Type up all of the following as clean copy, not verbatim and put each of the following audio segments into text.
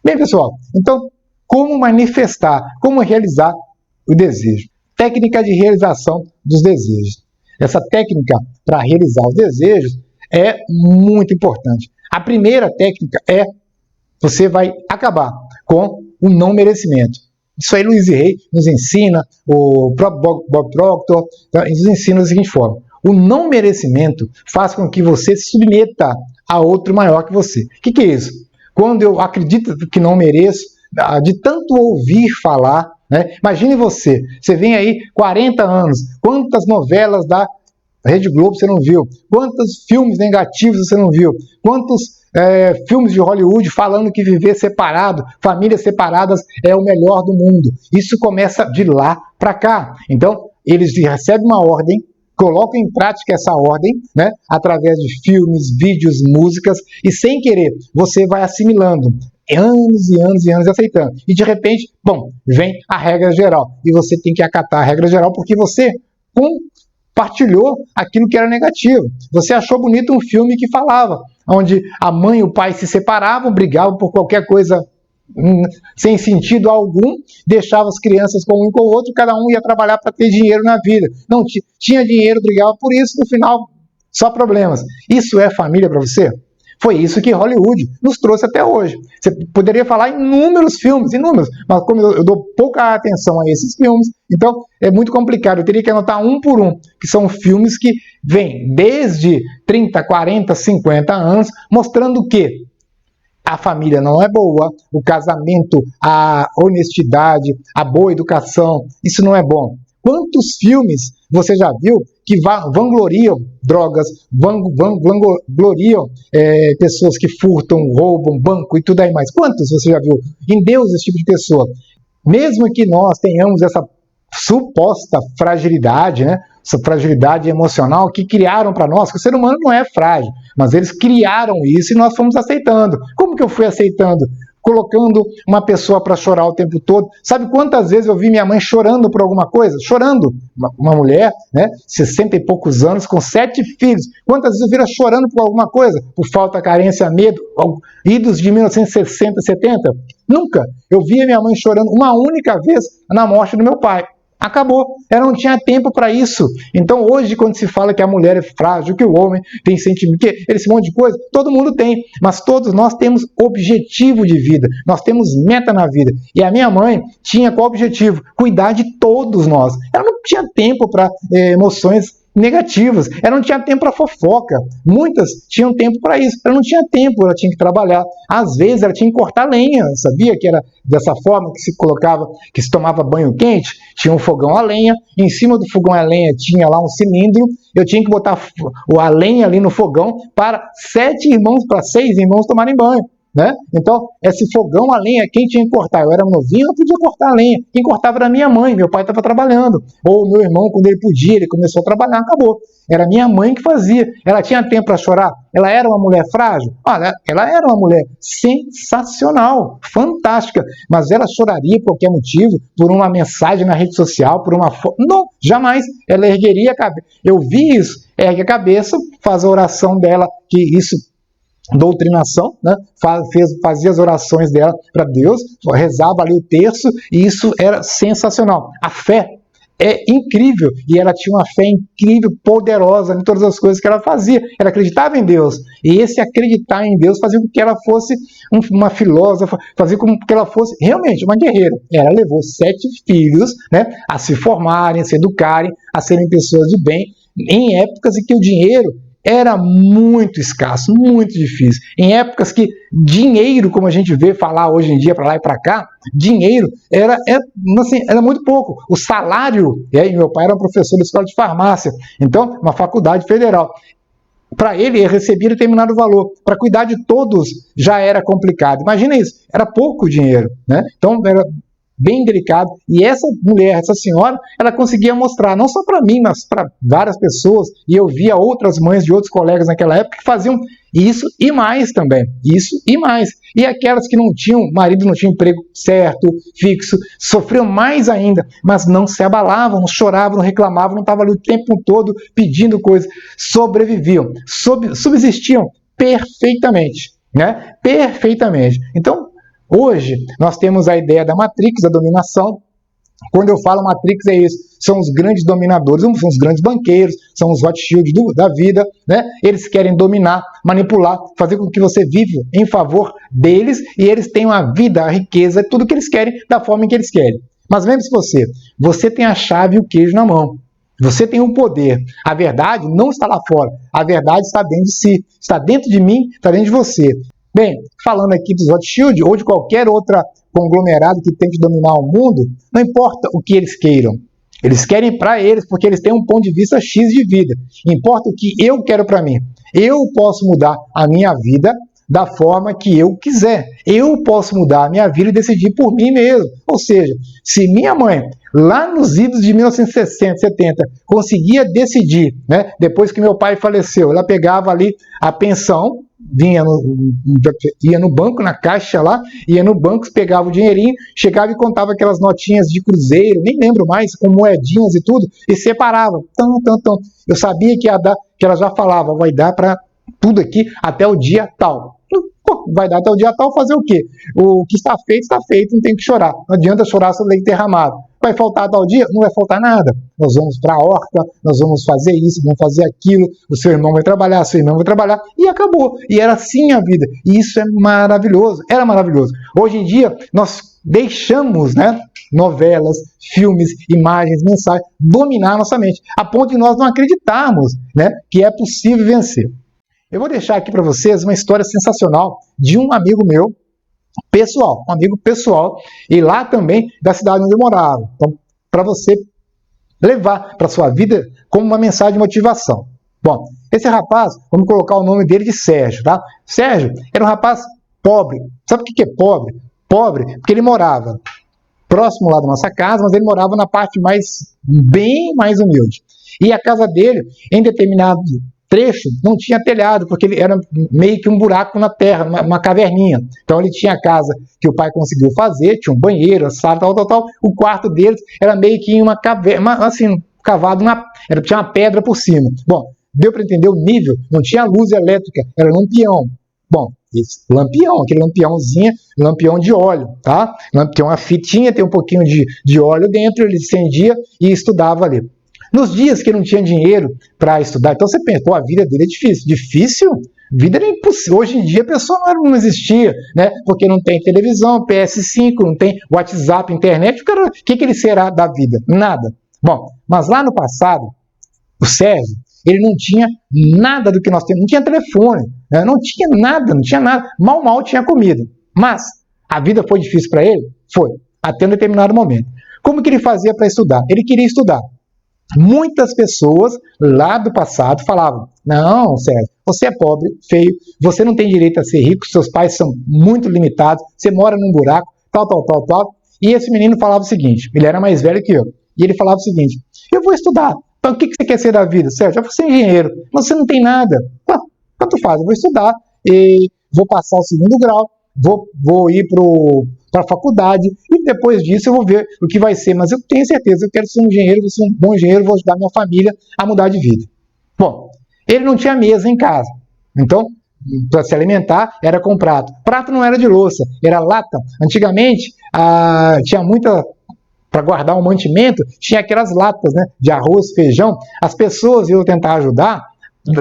Bem, pessoal, então, como manifestar, como realizar o desejo? Técnica de realização dos desejos. Essa técnica para realizar os desejos é muito importante. A primeira técnica é, você vai acabar com o não merecimento. Isso aí Louise Hay nos ensina, o próprio Bob Proctor nos ensina da seguinte forma: o não merecimento faz com que você se submeta a outro maior que você. O que é isso? Quando eu acredito que não mereço, de tanto ouvir falar, né? Imagine você vem aí 40 anos, quantas novelas da Rede Globo você não viu, quantos filmes negativos você não viu, quantos filmes de Hollywood falando que viver separado, famílias separadas é o melhor do mundo. Isso começa de lá para cá. Então, eles recebem uma ordem, colocam em prática essa ordem, né, através de filmes, vídeos, músicas, e sem querer, você vai assimilando anos e anos e anos aceitando. E de repente, bom, vem a regra geral. E você tem que acatar a regra geral porque você compartilhou aquilo que era negativo. Você achou bonito um filme que falava, onde a mãe e o pai se separavam, brigavam por qualquer coisa sem sentido algum, deixava as crianças com um e com o outro, cada um ia trabalhar para ter dinheiro na vida. Não tinha dinheiro, brigava por isso, no final, só problemas. Isso é família para você? Foi isso que Hollywood nos trouxe até hoje. Você poderia falar em inúmeros filmes, inúmeros, mas como eu dou pouca atenção a esses filmes, então é muito complicado. Eu teria que anotar um por um, que são filmes que vêm desde 30, 40, 50 anos, mostrando que a família não é boa, o casamento, a honestidade, a boa educação, isso não é bom. Quantos filmes você já viu que vangloriam drogas, vangloriam pessoas que furtam, roubam, banco e tudo aí mais? Quantos você já viu? Em Deus, esse tipo de pessoa. Mesmo que nós tenhamos essa suposta fragilidade, né? Essa fragilidade emocional que criaram para nós, que o ser humano não é frágil, mas eles criaram isso e nós fomos aceitando. Como que eu fui aceitando? Colocando uma pessoa para chorar o tempo todo. Sabe quantas vezes eu vi minha mãe chorando por alguma coisa? Chorando. Uma mulher, né, 60 e poucos anos, com 7 filhos. Quantas vezes eu vi ela chorando por alguma coisa? Por falta, carência, medo, idos de 1960, 70? Nunca. Eu vi minha mãe chorando uma única vez na morte do meu pai. Acabou. Ela não tinha tempo para isso. Então hoje, quando se fala que a mulher é frágil, que o homem tem sentimento, que esse monte de coisa, todo mundo tem. Mas todos nós temos objetivo de vida. Nós temos meta na vida. E a minha mãe tinha qual objetivo? Cuidar de todos nós. Ela não tinha tempo para emoções negativas. Ela não tinha tempo para fofoca. Muitas tinham tempo para isso. Ela não tinha tempo, ela tinha que trabalhar. Às vezes ela tinha que cortar lenha. Sabia que era dessa forma que se colocava, que se tomava banho quente? Tinha um fogão a lenha. Em cima do fogão a lenha tinha lá um cilindro. Eu tinha que botar a lenha ali no fogão para 6 irmãos tomarem banho. Né? Então, esse fogão a lenha, quem tinha que cortar? Eu era novinho, eu podia cortar a lenha. Quem cortava era minha mãe, meu pai estava trabalhando. Ou meu irmão, quando ele podia, ele começou a trabalhar, acabou. Era minha mãe que fazia. Ela tinha tempo para chorar? Ela era uma mulher frágil? Olha, ela era uma mulher sensacional, fantástica. Mas ela choraria por qualquer motivo, por uma mensagem na rede social, por uma foto? Não, jamais. Ela ergueria a cabeça. Eu vi isso, ergue a cabeça, faz a oração dela, que isso... doutrinação, né? Fazia as orações dela para Deus, rezava ali o terço, e isso era sensacional. A fé é incrível, e ela tinha uma fé incrível, poderosa em todas as coisas que ela fazia. Ela acreditava em Deus, e esse acreditar em Deus fazia com que ela fosse uma filósofa, fazia com que ela fosse realmente uma guerreira. Ela levou 7 filhos, né, a se formarem, a se educarem, a serem pessoas de bem, em épocas em que o dinheiro era muito escasso, muito difícil. Em épocas que dinheiro, como a gente vê falar hoje em dia para lá e para cá, dinheiro era muito pouco. O salário, meu pai era um professor da escola de farmácia, então, uma faculdade federal. Para ele receber determinado valor. Para cuidar de todos já era complicado. Imagina isso, era pouco dinheiro, né? Então, era bem delicado, e essa mulher, essa senhora, ela conseguia mostrar, não só para mim, mas para várias pessoas, e eu via outras mães de outros colegas naquela época que faziam isso e mais também, isso e mais. E aquelas que não tinham, marido não tinha emprego certo, fixo, sofriam mais ainda, mas não se abalavam, não choravam, não reclamavam, não estavam ali o tempo todo pedindo coisas, sobreviviam, subsistiam perfeitamente, né? Perfeitamente. Então, Hoje, nós temos a ideia da Matrix, da dominação. Quando eu falo Matrix, é isso. São os grandes dominadores, são os grandes banqueiros, são os Rothschild da vida, né? Eles querem dominar, manipular, fazer com que você viva em favor deles e eles tenham a vida, a riqueza, tudo que eles querem, da forma que eles querem. Mas lembre-se você tem a chave e o queijo na mão. Você tem o poder. A verdade não está lá fora. A verdade está dentro de si. Está dentro de mim, está dentro de você. Bem, falando aqui dos Rothschild ou de qualquer outra conglomerado que tente dominar o mundo, não importa o que eles queiram. Eles querem para eles porque eles têm um ponto de vista X de vida. Importa o que eu quero para mim. Eu posso mudar a minha vida da forma que eu quiser. Eu posso mudar a minha vida e decidir por mim mesmo. Ou seja, se minha mãe, lá nos idos de 1960, 70, conseguia decidir, né, depois que meu pai faleceu, ela pegava ali a pensão, ia no banco, na caixa lá, ia no banco, pegava o dinheirinho, chegava e contava aquelas notinhas de cruzeiro, nem lembro mais, com moedinhas e tudo, e separava. Eu sabia que ia dar, que ela já falava, vai dar para tudo aqui até o dia tal. Vai dar até o dia tal, fazer o quê? O que está feito, não tem que chorar. Não adianta chorar sobre leite derramado. Vai faltar tal dia? Não vai faltar nada. Nós vamos para a horta, nós vamos fazer isso, vamos fazer aquilo, o seu irmão vai trabalhar, a sua irmã vai trabalhar, e acabou. E era assim a vida. E isso é maravilhoso, era maravilhoso. Hoje em dia, nós deixamos, né, novelas, filmes, imagens, mensagens, dominar nossa mente, a ponto de nós não acreditarmos, né, que é possível vencer. Eu vou deixar aqui para vocês uma história sensacional de um amigo meu, pessoal, um amigo pessoal, e lá também da cidade onde eu morava. Então, para você levar para a sua vida como uma mensagem de motivação. Bom, esse rapaz, vamos colocar o nome dele de Sérgio, tá? Sérgio era um rapaz pobre. Sabe o que é pobre? Pobre porque ele morava próximo lá da nossa casa, mas ele morava na parte bem mais humilde. E a casa dele, em determinado trecho, não tinha telhado, porque ele era meio que um buraco na terra, uma caverninha. Então ele tinha a casa que o pai conseguiu fazer, tinha um banheiro, a sala, tal. O quarto deles era meio que em uma caverna, assim, cavado, tinha uma pedra por cima. Bom, deu para entender o nível? Não tinha luz elétrica, era lampião. Bom, isso, lampião, aquele lampiãozinho, lampião de óleo, tá? Tem uma fitinha, tem um pouquinho de óleo dentro, ele acendia e estudava ali. Nos dias que ele não tinha dinheiro para estudar, então você pensa, a vida dele é difícil. Difícil? Vida era impossível. Hoje em dia a pessoa não existia, né? Porque não tem televisão, PS5, não tem WhatsApp, internet. O que ele será da vida? Nada. Bom, mas lá no passado, o Sérgio, ele não tinha nada do que nós temos. Não tinha telefone, né? Não tinha nada. Mal tinha comida. Mas a vida foi difícil para ele? Foi, até um determinado momento. Como que ele fazia para estudar? Ele queria estudar. Muitas pessoas lá do passado falavam, não, Sérgio, você é pobre, feio, você não tem direito a ser rico, seus pais são muito limitados, você mora num buraco, tal. E esse menino falava o seguinte, ele era mais velho que eu, e ele falava o seguinte, eu vou estudar, então o que você quer ser da vida? Sérgio, eu vou ser engenheiro, você não tem nada. Tanto faz, eu vou estudar, e vou passar o segundo grau, vou ir para a faculdade e depois disso eu vou ver o que vai ser, mas eu tenho certeza, eu quero ser um engenheiro, vou ser um bom engenheiro, vou ajudar minha família a mudar de vida. Bom, ele não tinha mesa em casa, então para se alimentar era com prato. Prato não era de louça, era lata. Antigamente tinha muita, para guardar um mantimento, tinha aquelas latas, né, de arroz, feijão. As pessoas iam tentar ajudar,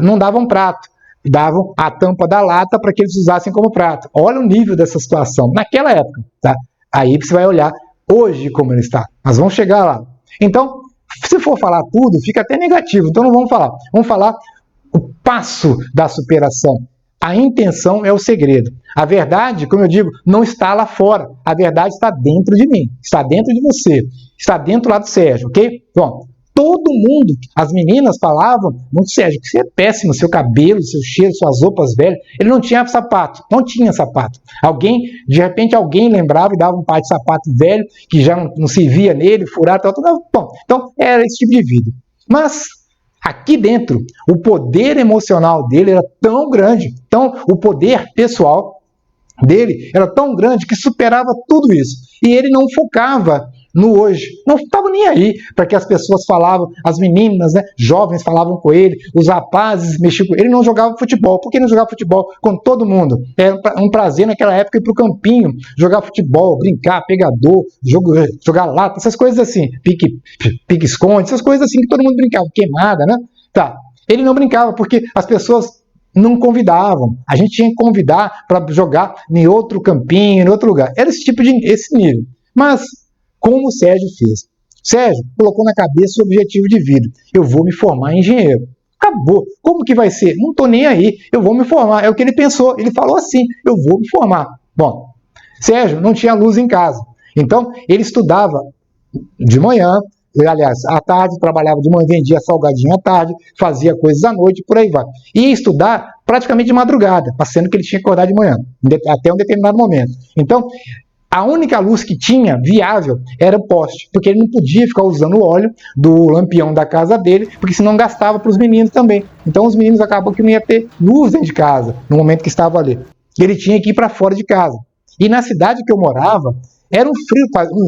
não davam prato, davam a tampa da lata para que eles usassem como prato. Olha o nível dessa situação naquela época, tá? Aí você vai olhar hoje como ele está. Nós vamos chegar lá. Então, se for falar tudo, fica até negativo. Então não vamos falar. Vamos falar o passo da superação. A intenção é o segredo. A verdade, como eu digo, não está lá fora. A verdade está dentro de mim. Está dentro de você. Está dentro lá do Sérgio, ok? Bom, todo mundo, as meninas falavam, não, Sérgio, que você é péssimo, seu cabelo, seu cheiro, suas roupas velhas. Ele não tinha sapato, não tinha sapato. De repente alguém lembrava e dava um par de sapato velho, que já não se via nele, furado, tal. Bom, então era esse tipo de vida. Mas aqui dentro, o poder emocional dele era tão grande, então o poder pessoal dele era tão grande que superava tudo isso. E ele não focava no hoje. Não estava nem aí para que as pessoas falavam, as meninas, né, jovens falavam com ele, os rapazes mexiam com ele. Ele não jogava futebol. Por que não jogava futebol com todo mundo? Era um prazer naquela época ir para o campinho, jogar futebol, brincar, pegador, jogar lata, essas coisas assim, pique-esconde, essas coisas assim que todo mundo brincava, queimada, né? Tá. Ele não brincava porque as pessoas não convidavam. A gente tinha que convidar para jogar em outro campinho, em outro lugar. Era esse nível. Mas, como o Sérgio fez? Sérgio colocou na cabeça o objetivo de vida. Eu vou me formar em engenheiro. Acabou. Como que vai ser? Não estou nem aí. Eu vou me formar. É o que ele pensou. Ele falou assim, eu vou me formar. Bom, Sérgio não tinha luz em casa. Então, ele estudava de manhã, aliás, à tarde, trabalhava de manhã, vendia salgadinho à tarde, fazia coisas à noite, por aí vai. Ia estudar praticamente de madrugada, sendo que ele tinha que acordar de manhã, até um determinado momento. Então, a única luz que tinha, viável, era o poste, porque ele não podia ficar usando o óleo do lampião da casa dele, porque senão gastava para os meninos também. Então, os meninos acabam que não ia ter luz dentro de casa, no momento que estava ali. Ele tinha que ir para fora de casa. E na cidade que eu morava, era um frio,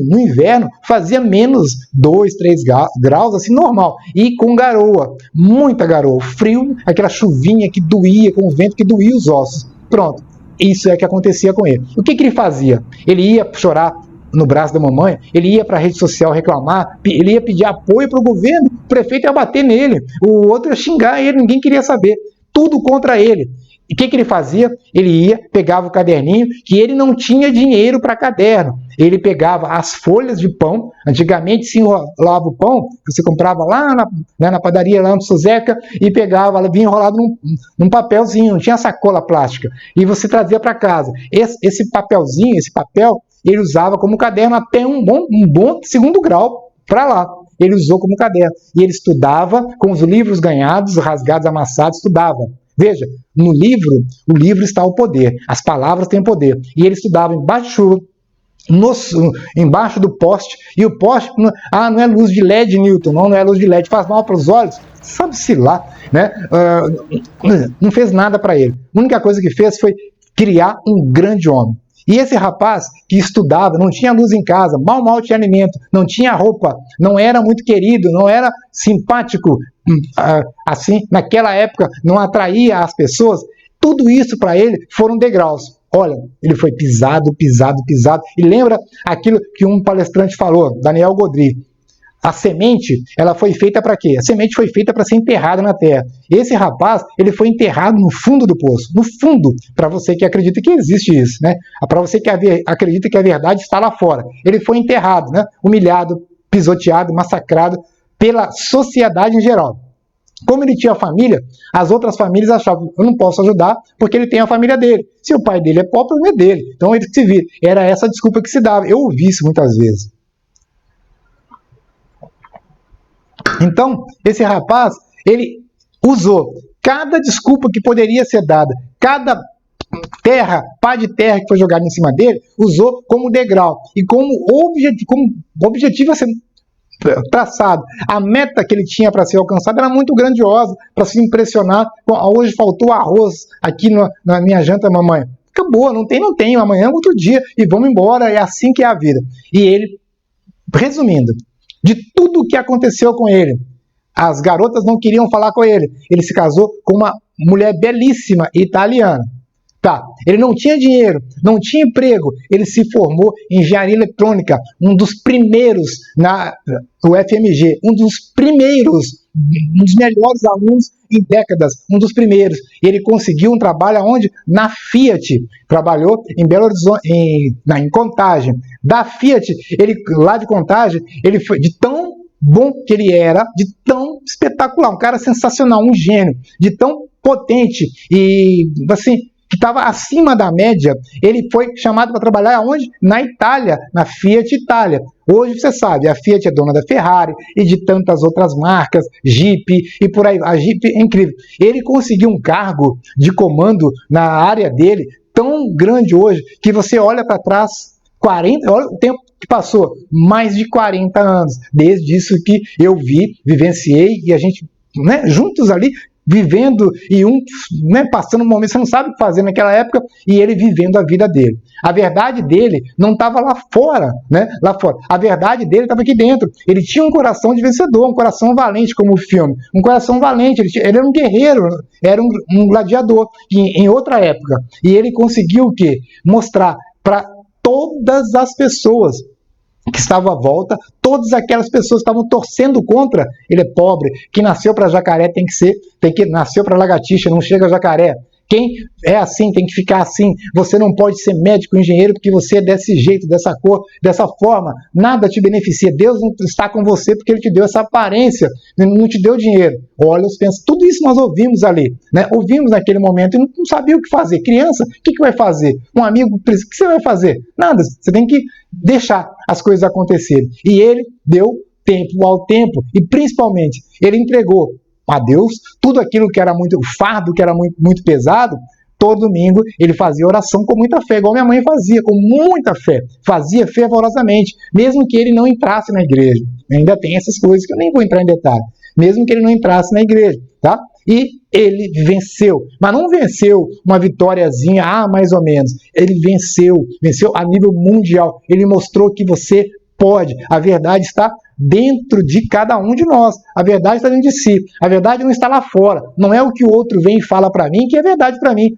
no inverno fazia menos 2, 3 graus, assim, normal, e com garoa, muita garoa, frio, aquela chuvinha que doía, com o vento que doía os ossos. Pronto, isso é que acontecia com ele. O que ele fazia? Ele ia chorar no braço da mamãe, ele ia para a rede social reclamar, ele ia pedir apoio para o governo, o prefeito ia bater nele, o outro ia xingar ele, ninguém queria saber, tudo contra ele. E o que ele fazia? Ele ia, pegava o caderninho, que ele não tinha dinheiro para caderno. Ele pegava as folhas de pão, antigamente se enrolava o pão, você comprava lá na padaria, lá no Suzeca, e pegava, ela vinha enrolado num papelzinho, não tinha sacola plástica, e você trazia para casa. Esse papelzinho, esse papel, ele usava como caderno até um bom segundo grau para lá. Ele usou como caderno. E ele estudava com os livros ganhados, rasgados, amassados, estudava. Veja, no livro, o livro está o poder, as palavras têm poder. E ele estudava embaixo de chuva, embaixo do poste, e o poste, não é luz de LED, Newton, não é luz de LED, faz mal para os olhos, sabe-se lá, né? Não fez nada para ele. A única coisa que fez foi criar um grande homem. E esse rapaz que estudava, não tinha luz em casa, mal tinha alimento, não tinha roupa, não era muito querido, não era simpático, assim, naquela época, não atraía as pessoas, tudo isso para ele foram degraus. Olha, ele foi pisado. E lembra aquilo que um palestrante falou, Daniel Godry, a semente, ela foi feita para quê? A semente foi feita para ser enterrada na terra. Esse rapaz, ele foi enterrado no fundo do poço. No fundo, para você que acredita que existe isso, né? Para você que acredita que a verdade está lá fora. Ele foi enterrado, né? Humilhado, pisoteado, massacrado pela sociedade em geral. Como ele tinha família, as outras famílias achavam, eu não posso ajudar porque ele tem a família dele. Se o pai dele é pobre, não é dele. Então ele que se vira. Era essa a desculpa que se dava. Eu ouvi isso muitas vezes. Então, esse rapaz, ele usou cada desculpa que poderia ser dada, cada pá de terra que foi jogado em cima dele, usou como degrau e como objetivo a ser traçado. A meta que ele tinha para ser alcançada era muito grandiosa, para se impressionar. Hoje faltou arroz aqui na minha janta, mamãe. Acabou, não tem, amanhã é outro dia e vamos embora, é assim que é a vida. E ele, resumindo, de tudo o que aconteceu com ele, as garotas não queriam falar com ele. Ele se casou com uma mulher belíssima italiana. Tá, ele não tinha dinheiro, não tinha emprego, ele se formou em engenharia eletrônica, um dos primeiros na UFMG, um dos melhores alunos em décadas, um dos primeiros. Ele conseguiu um trabalho aonde? Na Fiat, trabalhou em Belo Horizonte, em Contagem. Da Fiat, lá de Contagem, ele foi de tão bom que ele era, de tão espetacular, um cara sensacional, um gênio, de tão potente e assim, que estava acima da média, ele foi chamado para trabalhar aonde? Na Itália, na Fiat Itália. Hoje você sabe, a Fiat é dona da Ferrari e de tantas outras marcas, Jeep e por aí. A Jeep é incrível. Ele conseguiu um cargo de comando na área dele tão grande hoje que você olha para trás, olha o tempo que passou, mais de 40 anos, desde isso que eu vi, vivenciei e a gente, né, juntos ali, vivendo e passando um momento, você não sabe o que fazer naquela época, e ele vivendo a vida dele. A verdade dele não estava lá fora, né? Lá fora. A verdade dele estava aqui dentro. Ele tinha um coração de vencedor, um coração valente, como o filme. Um coração valente. Ele era um guerreiro, era um gladiador em outra época. E ele conseguiu o quê? Mostrar para todas as pessoas que estavam à volta, todas aquelas pessoas que estavam torcendo contra. Ele é pobre, quem nasceu para jacaré nasceu para lagartixa, não chega a jacaré. Quem é assim tem que ficar assim. Você não pode ser médico, engenheiro, porque você é desse jeito, dessa cor, dessa forma. Nada te beneficia. Deus não está com você porque Ele te deu essa aparência, não te deu dinheiro. Olha os pensamentos. Tudo isso nós ouvimos ali, né? Ouvimos naquele momento e não sabia o que fazer. Criança, o que vai fazer? Um amigo, o que você vai fazer? Nada. Você tem que deixar as coisas acontecerem. E Ele deu tempo ao tempo e, principalmente, Ele entregou a Deus tudo aquilo que era muito fardo, que era muito pesado. Todo domingo ele fazia oração com muita fé, igual minha mãe fazia, com muita fé, fazia fervorosamente, mesmo que ele não entrasse na igreja. Ainda tem essas coisas que eu nem vou entrar em detalhe, mesmo que ele não entrasse na igreja, tá? E ele venceu, mas não venceu uma vitóriazinha, mais ou menos. Ele venceu a nível mundial. Ele mostrou que você pode. A verdade está dentro de cada um de nós. A verdade está dentro de si. A verdade não está lá fora. Não é o que o outro vem e fala para mim que é verdade para mim.